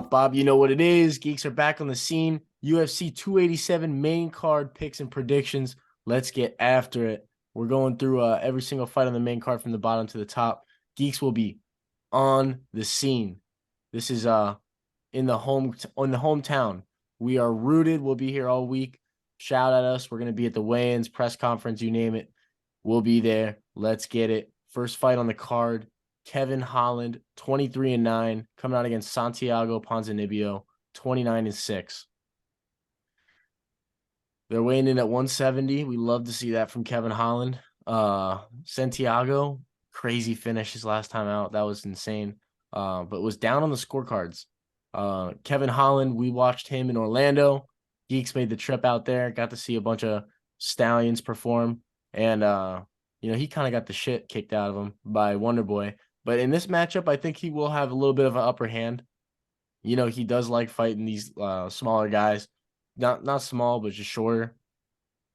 Bob, you know what it is. Geeks are back on the scene. UFC 287 main card picks and predictions. Let's get after it. We're going through every single fight on the main card from the bottom to the top. Geeks will be on the scene. This is in the hometown. We are rooted. We'll be here all week. Shout at us. We're gonna be at the weigh-ins, press conference, you name it. We'll be there. Let's get it. First fight on the card. Kevin Holland, 23-9, coming out against Santiago Ponzinibbio, 29-6. They're weighing in at 170. We love to see that from Kevin Holland. Santiago, crazy finish his last time out. That was insane. But was down on the scorecards. Kevin Holland, we watched him in Orlando. Geeks made the trip out there, got to see a bunch of stallions perform. And, he kind of got the shit kicked out of him by Wonderboy. But in this matchup, I think he will have a little bit of an upper hand. He does like fighting these smaller guys. Not small, but just shorter.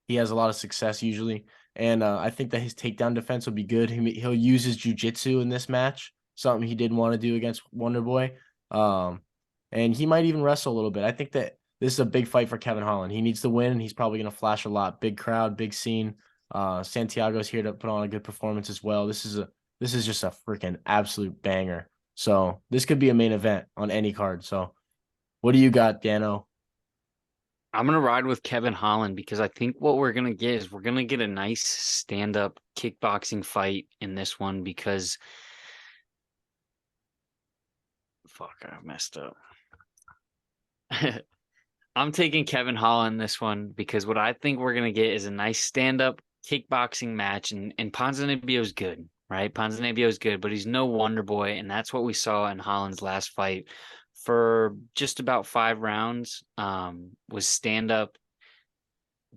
He has a lot of success usually. And I think that his takedown defense will be good. He'll use his jiu-jitsu in this match, something he didn't want to do against Wonderboy. And he might even wrestle a little bit. I think that this is a big fight for Kevin Holland. He needs to win, and he's probably going to flash a lot. Big crowd, big scene. Santiago's here to put on a good performance as well. This is just a freaking absolute banger. So this could be a main event on any card. So what do you got, Dano? I'm gonna ride with Kevin Holland because I think what we're gonna get is we're gonna get a nice stand-up kickboxing fight in this one because fuck, I messed up. I'm taking Kevin Holland this one because what I think we're gonna get is a nice stand-up kickboxing match, and Ponzinibbio's good, right? Ponzinibbio's good, but he's no Wonder Boy, and that's what we saw in Holland's last fight for just about 5 rounds. Was stand-up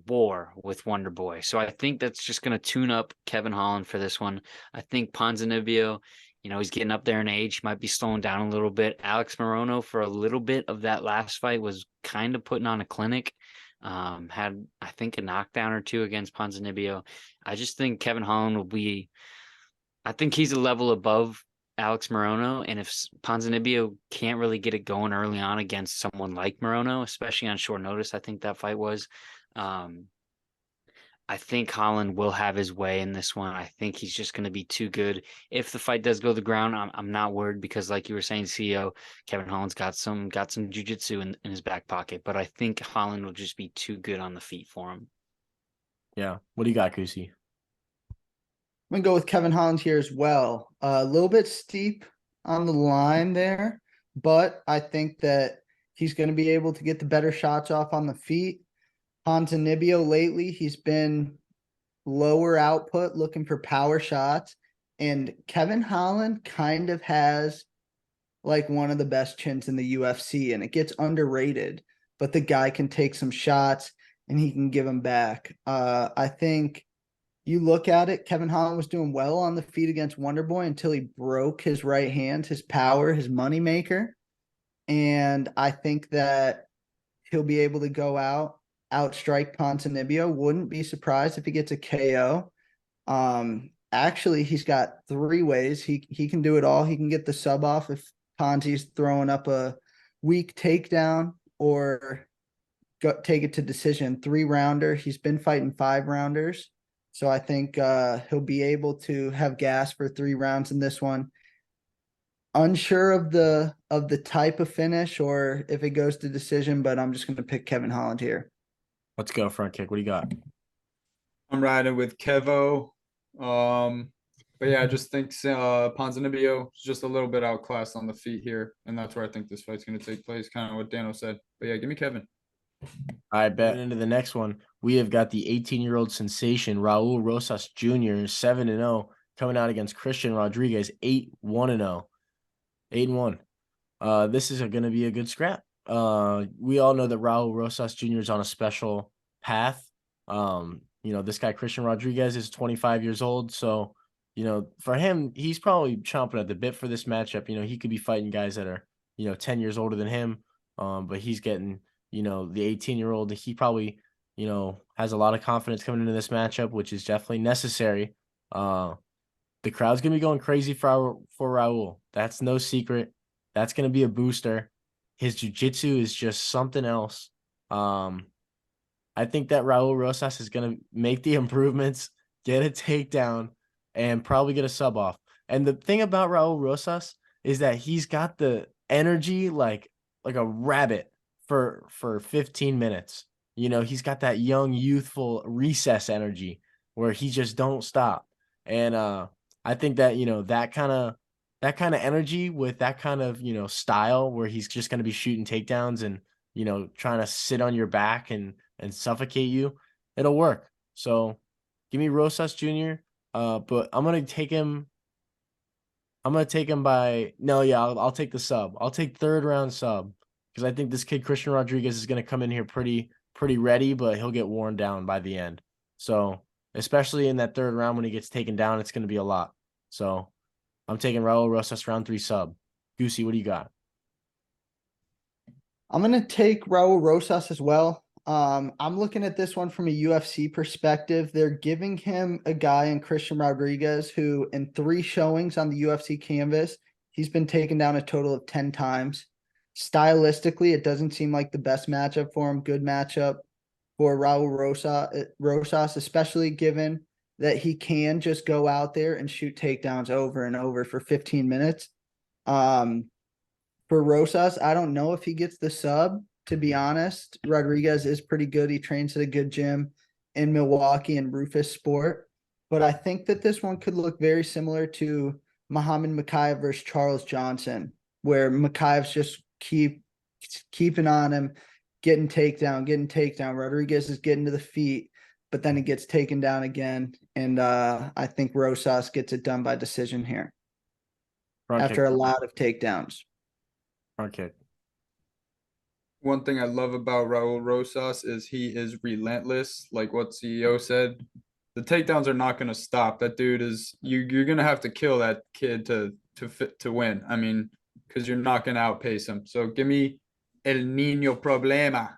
war with Wonder Boy. So I think that's just going to tune up Kevin Holland for this one. I think Ponzinibbio, he's getting up there in age. He might be slowing down a little bit. Alex Morono, for a little bit of that last fight, was kind of putting on a clinic. Had, I think, a knockdown or two against Ponzinibbio. I just think Kevin Holland will be, I think he's a level above Alex Morono. And if Ponzinibbio can't really get it going early on against someone like Morono, especially on short notice, I think that fight was, I think Holland will have his way in this one. I think he's just going to be too good. If the fight does go to the ground, I'm not worried because, like you were saying, CEO, Kevin Holland's got some jiu-jitsu in his back pocket. But I think Holland will just be too good on the feet for him. Yeah. What do you got, Kusi? I'm gonna go with Kevin Holland here as well. A little bit steep on the line there, but I think that he's going to be able to get the better shots off on the feet. Ponzinibbio lately, he's been lower output, looking for power shots, and Kevin Holland kind of has like one of the best chins in the UFC, and it gets underrated, but the guy can take some shots and he can give them back. I think you look at it, Kevin Holland was doing well on the feet against Wonderboy until he broke his right hand, his power, his moneymaker. And I think that he'll be able to go outstrike Ponzinibbio. Wouldn't be surprised if he gets a KO. Actually, he's got 3 ways. He can do it all. He can get the sub off if Ponzi's throwing up a weak takedown, or take it to decision. 3-rounder. He's been fighting 5-rounders. So I think he'll be able to have gas for 3 rounds in this one. Unsure of the type of finish or if it goes to decision, but I'm just going to pick Kevin Holland here. Let's go, front kick. What do you got? I'm riding with Kevo. But yeah, I just think Ponzinibbio is just a little bit outclassed on the feet here, and that's where I think this fight's going to take place, kind of what Dano said. But yeah, give me Kevin. I bet into the next one. We have got the 18-year-old sensation, RAUL Rosas Jr., 7-0, coming out against Christian Rodriguez, 8-1-0. 8-1. This is going to be a good scrap. We all know that RAUL Rosas Jr. is on a special path. This guy, Christian Rodriguez, is 25 years old. So, for him, he's probably chomping at the bit for this matchup. He could be fighting guys that are, 10 years older than him. But he's getting, the 18-year-old. He probably, has a lot of confidence coming into this matchup, which is definitely necessary. the crowd's gonna be going crazy for Raul. That's no secret. That's gonna be a booster. His jiu-jitsu is just something else. I think that Raul Rosas is gonna make the improvements, get a takedown, and probably get a sub off. And the thing about Raul Rosas is that he's got the energy like a rabbit for 15 minutes. You know, he's got that young, youthful recess energy where he just don't stop. And I think that, you know, that kind of energy with that kind of, you know, style where he's just going to be shooting takedowns and, you know, trying to sit on your back and suffocate you, it'll work. So give me Rosas Jr. But I'm gonna take him. I'm gonna take him by no, yeah, I'll take the sub. I'll take third round sub because I think this kid Christian Rodriguez is gonna come in here pretty ready, but he'll get worn down by the end. So especially in that third round when he gets taken down, it's gonna be a lot. So I'm taking Raul Rosas round 3 sub. Goosey, what do you got? I'm gonna take Raul Rosas as well. I'm looking at this one from a UFC perspective. They're giving him a guy in Christian Rodriguez who, in 3 showings on the UFC canvas, he's been taken down a total of 10 times. Stylistically, it doesn't seem like the best matchup for him. Good matchup for Raul Rosas, especially given that he can just go out there and shoot takedowns over and over for 15 minutes. For Rosas, I don't know if he gets the sub, to be honest. Rodriguez is pretty good. He trains at a good gym in Milwaukee and Rufus Sport. But I think that this one could look very similar to Muhammad Mokaev versus Charles Johnson, where Mokaev's just keeping on him, getting takedown. Rodriguez is getting to the feet, but then he gets taken down again. And I think Rosas gets it done by decision here after a lot of takedowns. Okay. One thing I love about Raul Rosas is he is relentless. Like what CEO said, the takedowns are not going to stop. That dude is you're going to have to kill that kid to win. I mean, because you're not going to outpace him. So give me El Niño Problema.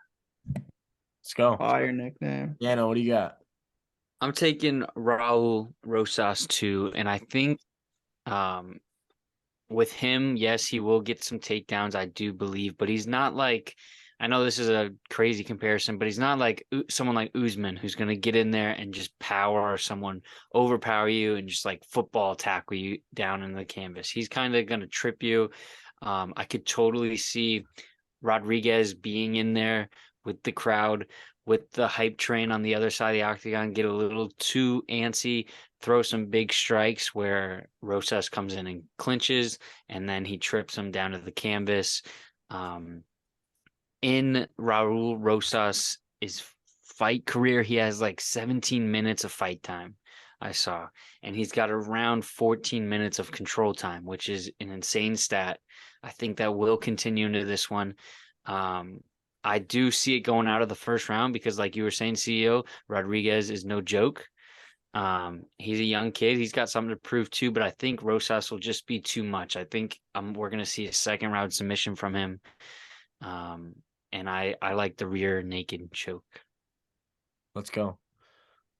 Let's go. Fire nickname. Yano, what do you got? I'm taking Raul Rosas too, and I think with him, yes, he will get some takedowns, I do believe, but he's not like, I know this is a crazy comparison, but he's not like someone like Usman who's going to get in there and just power someone, overpower you, and just like football tackle you down in the canvas. He's kind of going to trip you. I could totally see Rodriguez being in there with the crowd, with the hype train on the other side of the octagon, get a little too antsy, throw some big strikes where Rosas comes in and clinches, and then he trips him down to the canvas. In Raul Rosas' fight career, he has like 17 minutes of fight time, I saw, and he's got around 14 minutes of control time, which is an insane stat. I think that will continue into this one. I do see it going out of the first round because, like you were saying, CEO, Rodriguez is no joke. He's a young kid. He's got something to prove too, but I think Rosas will just be too much. I think we're going to see a second round submission from him. And I like the rear naked choke. Let's go.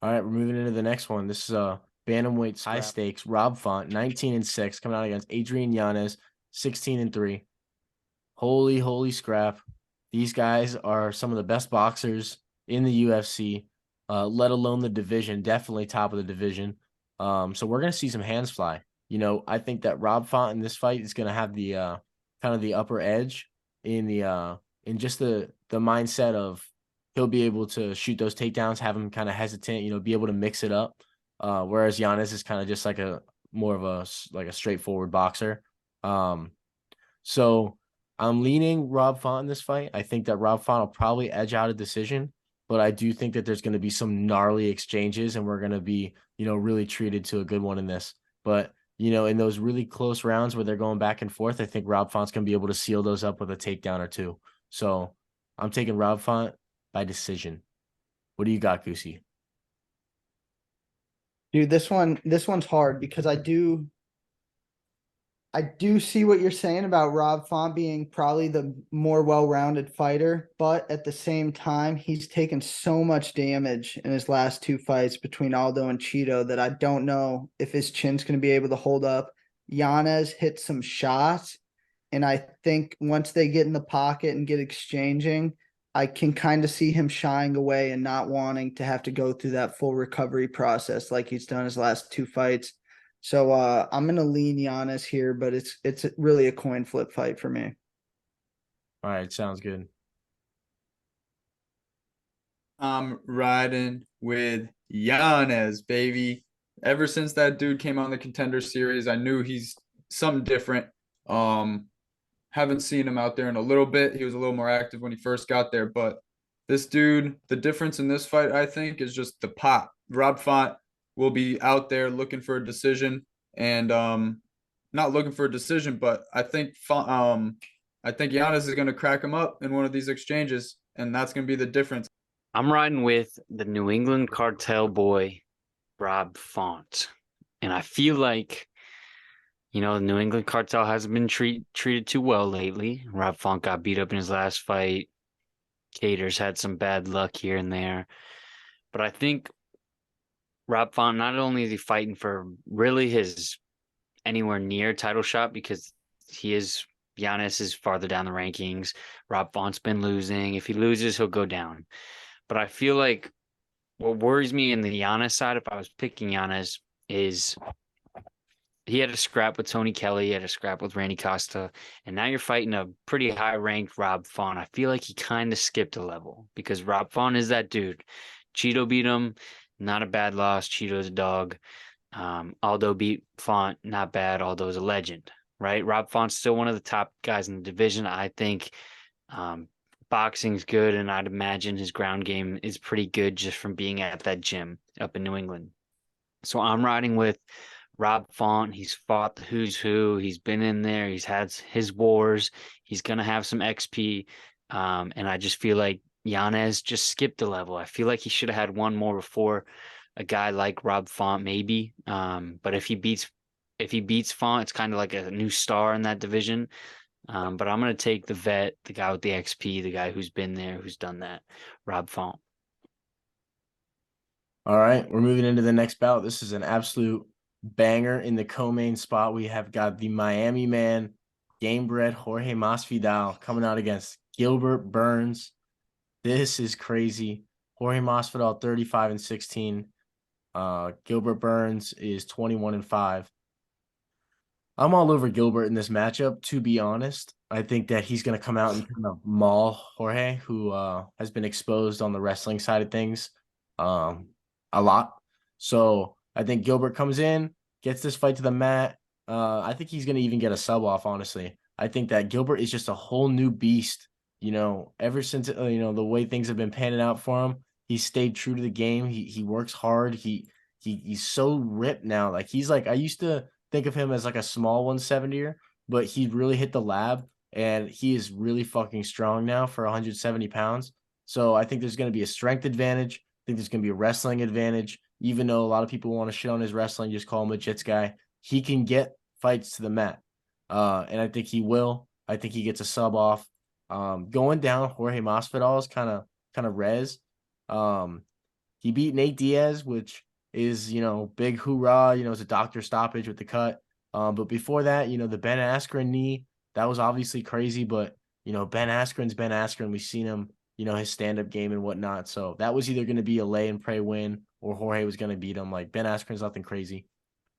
All right, we're moving into the next one. This is a bantamweight high stakes. Rob Font, 19-6, coming out against Adrian Yanez, 16-3. Holy scrap. These guys are some of the best boxers in the UFC, let alone the division, definitely top of the division. So we're going to see some hands fly. You know, I think that Rob Font in this fight is going to have the kind of the upper edge in just the mindset of he'll be able to shoot those takedowns, have him kind of hesitant, you know, be able to mix it up. Whereas Yanez is kind of just like more of a straightforward boxer. So I'm leaning Rob Font in this fight. I think that Rob Font will probably edge out a decision, but I do think that there's going to be some gnarly exchanges and we're going to be, you know, really treated to a good one in this. But, you know, in those really close rounds where they're going back and forth, I think Rob Font's going to be able to seal those up with a takedown or two. So I'm taking Rob Font by decision. What do you got, Goosey? Dude, this one's hard because I do see what you're saying about Rob Font being probably the more well-rounded fighter, but at the same time, he's taken so much damage in his last two fights between Aldo and Cheeto that I don't know if his chin's going to be able to hold up. Yanez hit some shots, and I think once they get in the pocket and get exchanging, I can kind of see him shying away and not wanting to have to go through that full recovery process like he's done his last two fights. So I'm gonna lean Giannis here, but it's really a coin flip fight for me. All right, sounds good. I'm riding with Yanez, baby. Ever since that dude came on the Contender Series, I knew he's something different. Haven't seen him out there in a little bit. He was a little more active when he first got there, but this dude, the difference in this fight, I think, is just the pop. Rob Font will be out there looking for a decision, and not looking for a decision, but I think Giannis is going to crack him up in one of these exchanges, and that's going to be the difference. I'm riding with the New England cartel boy, Rob Font. And I feel like, the New England cartel hasn't been treated too well lately. Rob Font got beat up in his last fight. Cater's had some bad luck here and there. But I think Rob Font, not only is he fighting for really his anywhere near title shot, because Giannis is farther down the rankings. Rob Font's been losing. If he loses, he'll go down. But I feel like what worries me in the Giannis side, if I was picking Giannis, is he had a scrap with Tony Kelly, he had a scrap with Randy Costa, and now you're fighting a pretty high-ranked Rob Font. I feel like he kind of skipped a level because Rob Font is that dude. Cheeto beat him, not a bad loss. Cheeto's a dog. Aldo beat Font, not bad. Aldo's a legend, right? Rob Font's still one of the top guys in the division. I think boxing's good, and I'd imagine his ground game is pretty good just from being at that gym up in New England. So I'm riding with Rob Font. He's fought the who's who. He's been in there. He's had his wars. He's gonna have some XP. And I just feel like Yanez just skipped a level. I feel like he should have had one more before a guy like Rob Font, maybe. But if he beats Font, it's kind of like a new star in that division. But I'm gonna take the vet, the guy with the XP, the guy who's been there, who's done that, Rob Font. All right, we're moving into the next bout. This is an absolute banger in the co-main spot. We have got the Miami man, game-bred Jorge Masvidal coming out against Gilbert Burns. This is crazy. Jorge Masvidal 35-16. Gilbert Burns is 21-5. I'm all over Gilbert in this matchup, to be honest. I think that he's going to come out and kind of maul Jorge, who has been exposed on the wrestling side of things a lot. So I think Gilbert comes in, gets this fight to the mat. I think he's going to even get a sub off, honestly. I think that Gilbert is just a whole new beast. Ever since, the way things have been panning out for him, he's stayed true to the game. He works hard. He's so ripped now. Like, he's like, I used to think of him as like a small 170er, but he really hit the lab, and he is really fucking strong now for 170 pounds. So I think there's going to be a strength advantage. I think there's going to be a wrestling advantage. Even though a lot of people want to shit on his wrestling, just call him a jits guy, he can get fights to the mat. And I think he will. I think he gets a sub off. Going down Jorge Masvidal is kind of res. He beat Nate Diaz, which is, big hoorah. It's a doctor stoppage with the cut. But before that, the Ben Askren knee, that was obviously crazy. But, Ben Askren's Ben Askren. We've seen him, his stand-up game and whatnot. So that was either going to be a lay and pray win, or Jorge was going to beat him. Like, Ben Askren's nothing crazy.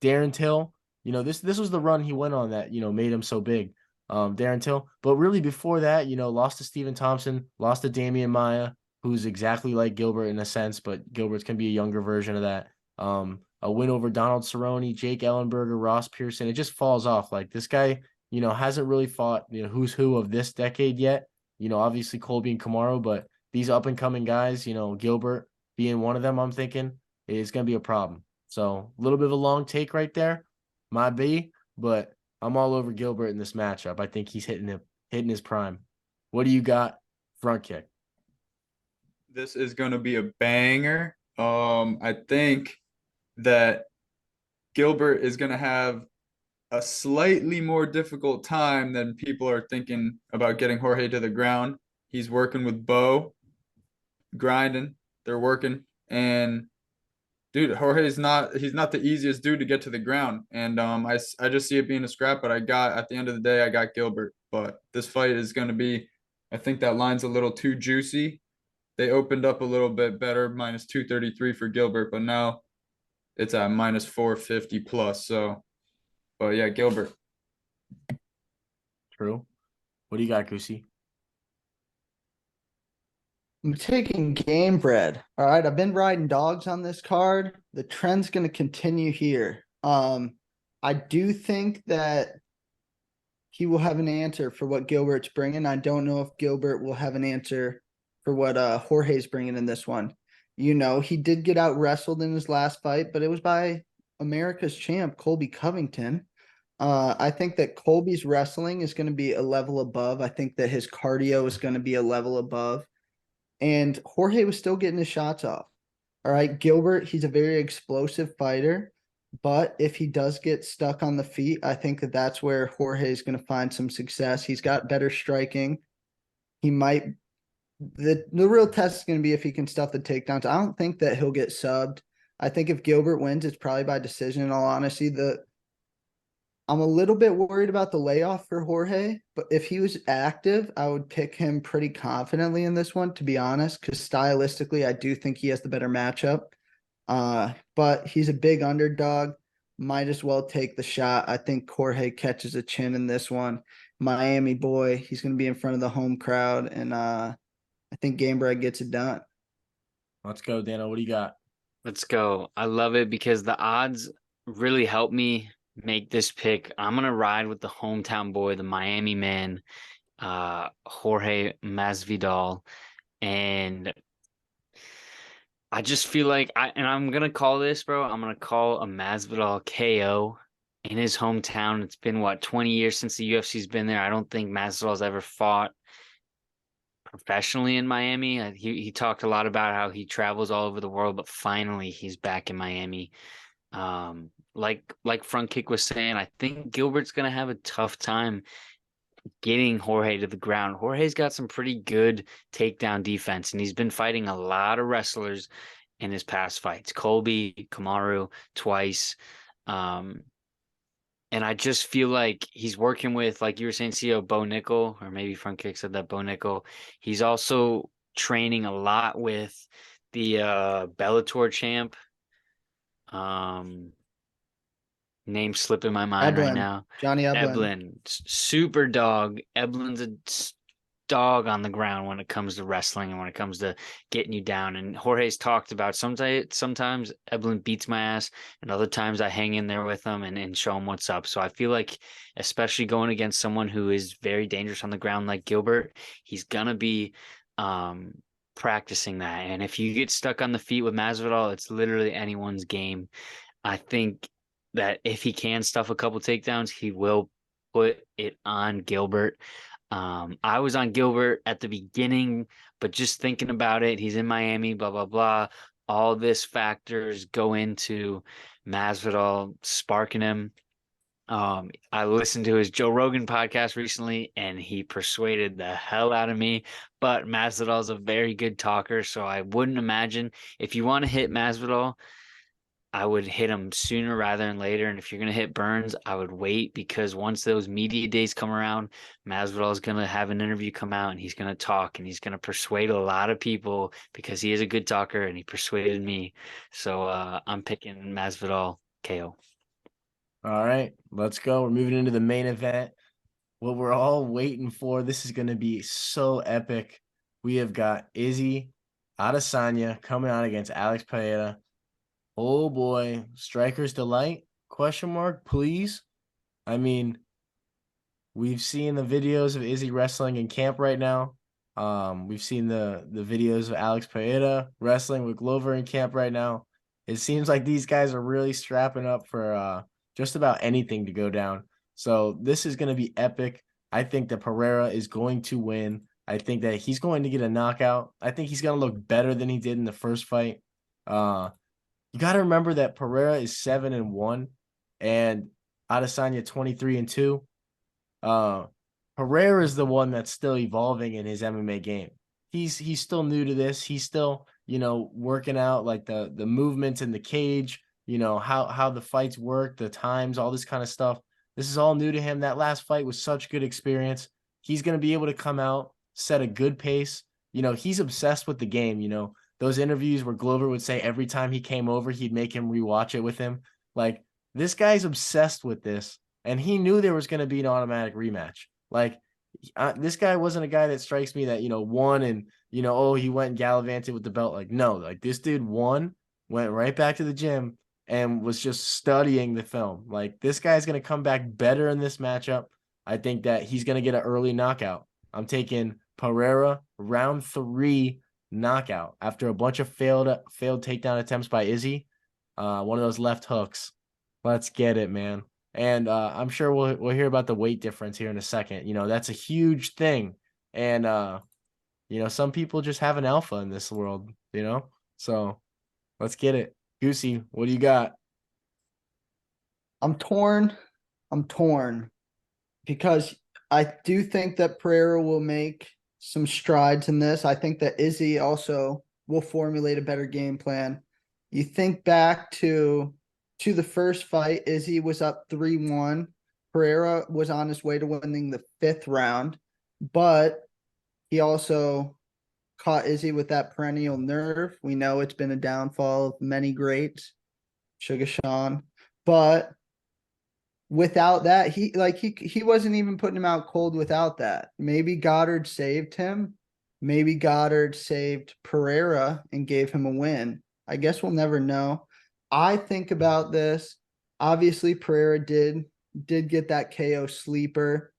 Darren Till, this was the run he went on that, made him so big. Darren Till. But really before that, lost to Stephen Thompson, lost to Damian Maia, who's exactly like Gilbert in a sense, but Gilbert's can be a younger version of that. A win over Donald Cerrone, Jake Ellenberger, Ross Pearson. It just falls off. Like, this guy, hasn't really fought, who's who of this decade yet. Obviously Colby and Kamaru, but these up and coming guys, Gilbert being one of them, I'm thinking is going to be a problem. So a little bit of a long take right there, might be, but I'm all over Gilbert in this matchup. I think he's hitting his prime. What do you got? Front kick. This is going to be a banger. I think that Gilbert is going to have a slightly more difficult time than people are thinking about getting Jorge to the ground. He's working with Bo, grinding. They're working, and dude, he's not the easiest dude to get to the ground. And I just see it being a scrap, but at the end of the day, I got Gilbert. But this fight is going to be, I think that line's a little too juicy. They opened up a little bit better, minus 233 for Gilbert, but now it's at minus 450 plus. So, but yeah, Gilbert. True. What do you got, Goosey? I'm taking game bread. All right. I've been riding dogs on this card. The trend's going to continue here. I do think that he will have an answer for what Gilbert's bringing. I don't know if Gilbert will have an answer for what Jorge's bringing in this one. You know, he did get out wrestled in his last fight, but it was by America's champ, Colby Covington. I think that Colby's wrestling is going to be a level above. I think that his cardio is going to be a level above. And Jorge was still getting his shots off. All right. Gilbert, he's a very explosive fighter. But if he does get stuck on the feet, I think that that's where Jorge is going to find some success. He's got better striking. He might the real test is going to be if he can stuff the takedowns. I don't think that he'll get subbed. I think if Gilbert wins, it's probably by decision. In all honesty, I'm a little bit worried about the layoff for Jorge, but if he was active, I would pick him pretty confidently in this one, to be honest, because stylistically, I do think he has the better matchup. But he's a big underdog. Might as well take the shot. I think Jorge catches a chin in this one. Miami boy, he's going to be in front of the home crowd, and I think Game Bread gets it done. Let's go, Dano. What do you got? Let's go. I love it because the odds really help me make this pick. I'm gonna ride with the hometown boy, the Miami man, Jorge Masvidal, and I just feel like I'm gonna call this, bro. I'm gonna call a Masvidal KO in his hometown. It's been what 20 years since the UFC's been there. I don't think Masvidal's ever fought professionally in Miami. He talked a lot about how he travels all over the world, but finally he's back in Miami. Like Front Kick was saying, I think Gilbert's gonna have a tough time getting Jorge to the ground. Jorge's got some pretty good takedown defense, and he's been fighting a lot of wrestlers in his past fights. Colby, Kamaru, twice. And I just feel like he's working with, like you were saying, CEO Bo Nickel, or maybe Front Kick said that, Bo Nickel. He's also training a lot with the Bellator champ. Name slipping my mind right now. Johnny Eblen. Eblen, super dog. Eblen's a dog on the ground when it comes to wrestling and when it comes to getting you down. And Jorge's talked about sometimes Eblen beats my ass, and other times I hang in there with him and show him what's up. So I feel like, especially going against someone who is very dangerous on the ground like Gilbert, he's gonna be practicing that. And if you get stuck on the feet with Masvidal, it's literally anyone's game. I think that if he can stuff a couple takedowns, he will put it on Gilbert. I was on Gilbert at the beginning, but just thinking about it, he's in Miami, blah, blah, blah. All this factors go into Masvidal sparking him. I listened to his Joe Rogan podcast recently, and he persuaded the hell out of me. But Masvidal's a very good talker, so I wouldn't imagine if you want to hit Masvidal, I would hit him sooner rather than later. And if you're going to hit Burns, I would wait, because once those media days come around, Masvidal is going to have an interview come out, and he's going to talk, and he's going to persuade a lot of people because he is a good talker, and he persuaded me. So I'm picking Masvidal KO. All right, let's go. We're moving into the main event. What we're all waiting for. This is going to be so epic. We have got Izzy Adesanya coming out against Alex Pereira. Oh boy, Striker's Delight? Question mark, please. I mean, we've seen the videos of Izzy wrestling in camp right now. We've seen the videos of Alex Pereira wrestling with Glover in camp right now. It seems like these guys are really strapping up for just about anything to go down. So this is going to be epic. I think that Pereira is going to win. I think that he's going to get a knockout. I think he's going to look better than he did in the first fight. You got to remember that Pereira is 7-1, and Adesanya 23-2. Pereira is the one that's still evolving in his MMA game. He's still new to this. He's still, working out like the movements in the cage, how the fights work, the times, all this kind of stuff. This is all new to him. That last fight was such good experience. He's going to be able to come out, set a good pace. He's obsessed with the game. Those interviews where Glover would say every time he came over, he'd make him rewatch it with him. Like, this guy's obsessed with this, and he knew there was going to be an automatic rematch. Like, this guy wasn't a guy that strikes me that, won and, he went and gallivanted with the belt. Like, no, like, this dude won, went right back to the gym and was just studying the film. Like, this guy's going to come back better in this matchup. I think that he's going to get an early knockout. I'm taking Pereira round 3 knockout after a bunch of failed takedown attempts by Izzy. One of those left hooks. Let's get it, man. And I'm sure we'll hear about the weight difference here in a second. That's a huge thing. And some people just have an alpha in this world, So let's get it. Goosey, what do you got? I'm torn. Because I do think that Pereira will make some strides in this. I think that Izzy also will formulate a better game plan. You think back to the first fight, Izzy was up 3-1. Pereira was on his way to winning the 5th round, but he also caught Izzy with that perennial nerve. We know it's been a downfall of many greats, Sugar Sean, but without that, he wasn't even putting him out cold without that. Maybe Goddard saved him. Maybe Goddard saved Pereira and gave him a win. I guess we'll never know. I think about this. Obviously, Pereira did get that KO sleeper.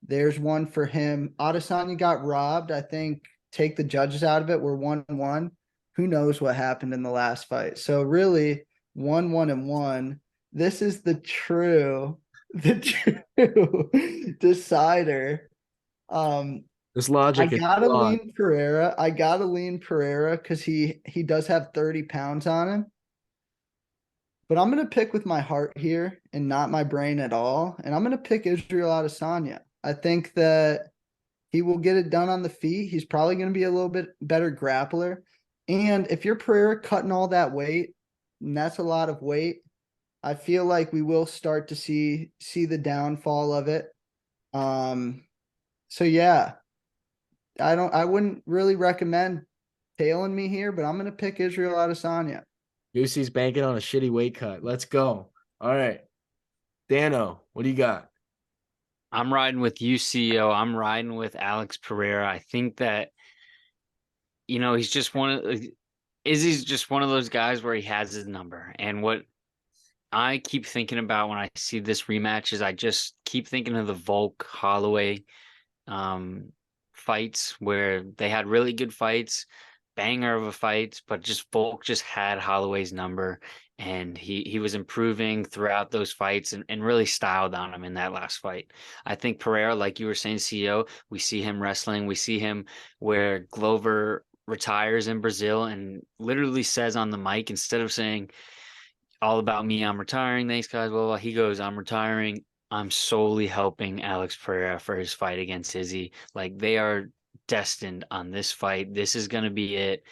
There's one for him. Adesanya got robbed. I think take the judges out of it. We're 1-1. Who knows what happened in the last fight? So really, 1-1. This is the true decider. This logic I is gotta flawed. lean Pereira because he does have 30 pounds on him. But I'm gonna pick with my heart here and not my brain at all. And I'm gonna pick Israel Adesanya. I think that he will get it done on the feet. He's probably gonna be a little bit better grappler. And if you're Pereira cutting all that weight, and that's a lot of weight, I feel like we will start to see the downfall of it. So yeah, I wouldn't really recommend tailing me here, but I'm gonna pick Israel Adesanya. Goosey's banking on a shitty weight cut. Let's go. All right. Dano, what do you got? I'm riding with UCO. I'm riding with Alex Pereira. I think that, he's just Izzy's just one of those guys where he has his number. And what I keep thinking about when I see this rematch is I just keep thinking of the Volk Holloway fights where they had really good fights, banger of a fight, but just Volk just had Holloway's number, and he was improving throughout those fights and really styled on him in that last fight. I think Pereira, like you were saying, CEO, we see him wrestling, we see him where Glover retires in Brazil and literally says on the mic, instead of saying all about me, I'm retiring, thanks guys, blah, blah, he goes, I'm retiring, I'm solely helping Alex Pereira for his fight against Izzy. Like, they are destined on this fight. This is going to be it.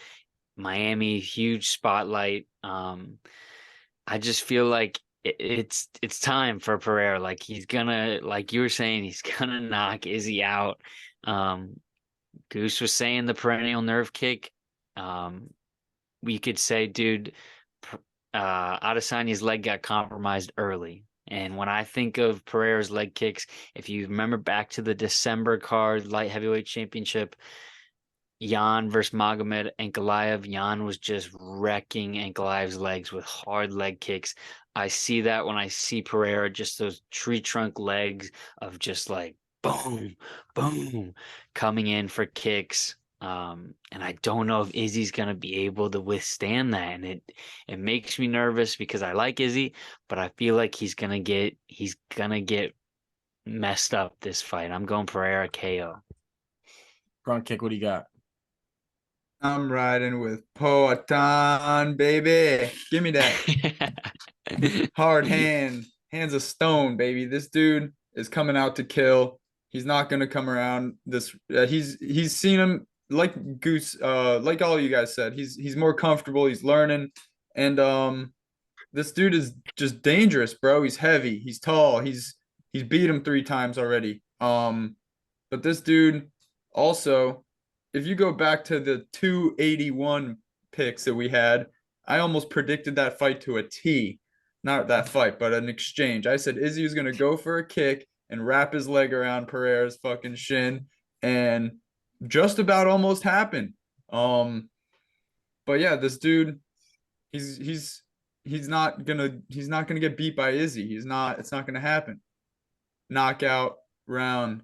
Miami, huge spotlight. I just feel like it's time for Pereira. Like, he's gonna, like you were saying, he's gonna knock Izzy out. Goose was saying the perennial nerve kick. We could say, dude, Adesanya's leg got compromised early. And when I think of Pereira's leg kicks, if you remember back to the December card, light heavyweight championship, Jan versus Magomed Ankalaev, Jan was just wrecking Ankalaev's legs with hard leg kicks. I see that when I see Pereira, just those tree trunk legs of just like boom, boom, coming in for kicks. And I don't know if Izzy's gonna be able to withstand that, and it makes me nervous because I like Izzy, but I feel like he's gonna get messed up this fight. I'm going Pereira KO. Front kick, what do you got? I'm riding with Poatan, baby. Give me that hard hand. hands of stone, baby. This dude is coming out to kill. He's not gonna come around this. He's seen him like Goose, like all you guys said. He's more comfortable. He's learning, and this dude is just dangerous, bro. He's heavy. He's tall. He's beat him 3 times already. But this dude also, if you go back to the 281 picks that we had, I almost predicted that fight to a T. Not that fight, but an exchange. I said Izzy was gonna go for a kick and wrap his leg around Pereira's fucking shin, and just about almost happened. But yeah, this dude, he's not gonna get beat by Izzy. It's not gonna happen. Knockout round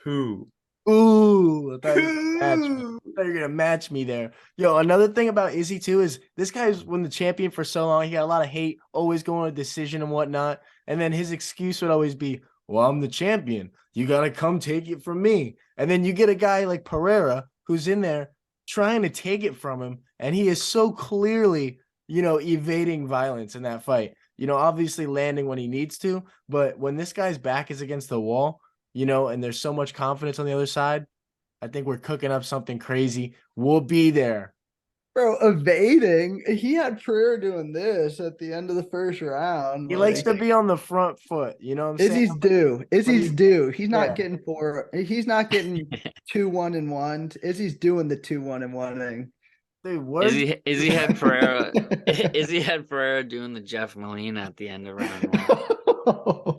2. Ooh, I thought you were gonna match me there. Yo, another thing about Izzy too is this guy's been the champion for so long. He got a lot of hate, always going to decision and whatnot. And then his excuse would always be, "Well, I'm the champion. You gotta come take it from me." And then you get a guy like Pereira who's in there trying to take it from him, and he is so clearly, evading violence in that fight. Obviously landing when he needs to, but when this guy's back is against the wall, and there's so much confidence on the other side, I think we're cooking up something crazy. We'll be there. Bro, evading. He had Pereira doing this at the end of the first round. He likes to be on the front foot. You know what I'm saying? Izzy's due. Izzy's due. He's not Yeah. getting He's not getting 2-1-1. Izzy's doing the 2-1-1 thing. Dude, what? Izzy had Pereira. Izzy had Pereira doing the Jeff Molina at the end of round 1.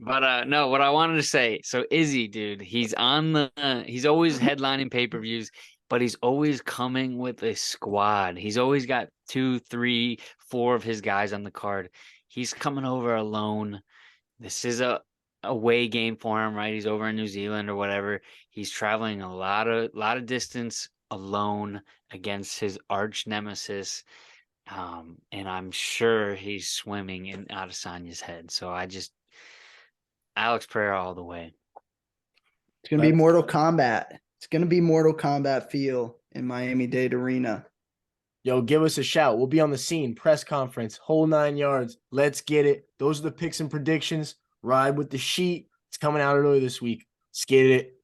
But no, what I wanted to say. So Izzy, dude, he's always headlining pay-per-views, but he's always coming with a squad. He's always got 2, 3, 4 of his guys on the card. He's coming over alone. This is a away game for him, right? He's over in New Zealand or whatever. He's traveling a lot of distance alone against his arch nemesis. And I'm sure he's swimming in Adesanya's head. So Alex Pereira all the way. It's gonna be Mortal Kombat. It's gonna be Mortal Kombat feel in Miami-Dade Arena. Yo, give us a shout. We'll be on the scene, press conference, whole 9 yards. Let's get it. Those are the picks and predictions. Ride with the sheet. It's coming out early this week. Let's get it.